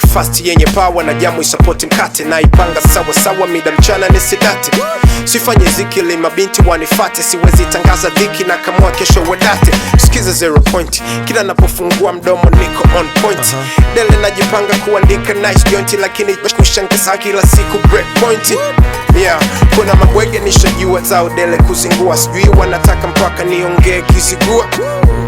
breakfast yenye power na jamu isapoti mkate, na ipanga sawa sawa mida mchana nisidate. Sifanye zikili mabinti wanifate, siwezi tangaza dhiki na kamua kesho wadate. Sikiza 0 point, kila napofungua mdomo niko on point. Dele najipanga kuandika nice joint, lakini kushangasa kila siku break point. Yeah, kuna mabwege nishajua zao dele kuzingua, sijui wanataka mpaka niongee kisigua.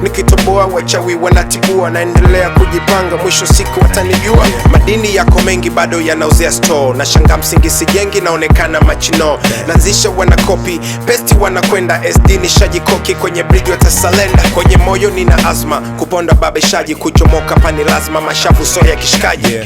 Nikitoboa wachawi wanatibua, naendelea kujipanga mwisho siku watanijua. Madini yako mengi bado yanauzea store, na shanga msingi sijengi naonekana machino. Nanzisha wanakopi, pesti wanakwenda SD nishajikoki kwenye bridge watasalenda. Kwenye moyo nina azma, kuponda babeshaji, kuchomoka pani lazima mashavu soya kishikaji.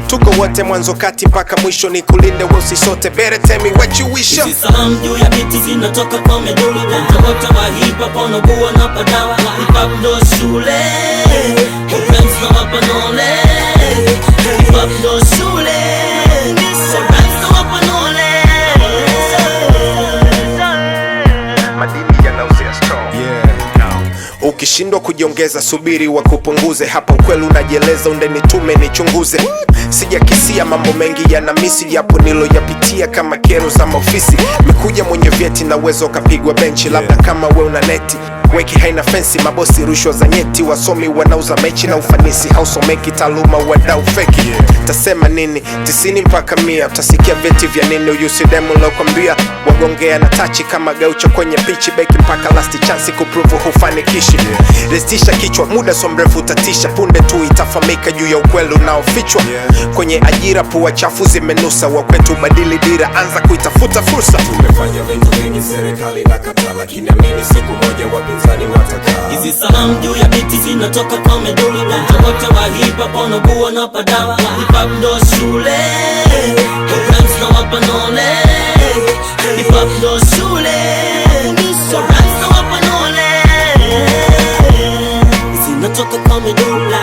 Tuko wote mwanzo kati mpaka mwisho, ni kulinde wosi sote, better tell me what you wish. Hizi salamu juu ya biti zinatoka kwa meduli, wote wa hip hop wanakuwa na padawa. Hip hop ndo shule, programs na wapanole. Hip hop ndo shule, programs na wapanole. Madini yanauzea strong. Ukishindwa kujiongeza subiri wakupunguze, hapa ukweli unajieleza undenitume nichunguze. Sijakisia mambo mengi yana misi, yapo nilo yapitia kama kero za maofisi. Mekuja mwenye vyeti na uwezo kapigwa benchi, labda kama we una neti weki haina fensi. Mabosi rushwa za nyeti, wasomi wanauza mechi na ufanisi hausomeki, taaluma wadau feki. Tasema nini 90 mpaka 100, utasikia vyeti vya nini uyusidemu lokwambia. Wagongea na tachi kama gaucho kwenye pichi, beki mpaka last chance kuprove hufanikishi. Restisha kichwa muda so mrefu utatisha, punde tu itafamika juu ya ukweli unaofichwa. Kwenye ajira pua chafu zimenusa, wakwetu badili dira, anza kuitafuta fursa. Tumefanya vitu vingi serikali na kata, lakini amini siku moja wapinzani watakaa. Hizi salamu juu ya biti zinatoka kwa meduli, wote wa hip hop wanakuwa na padawa. Hip hop ndo shule, programs na wapanole. Hip hop ndo shule, programs na wapanole. Zinatoka kwa meduli.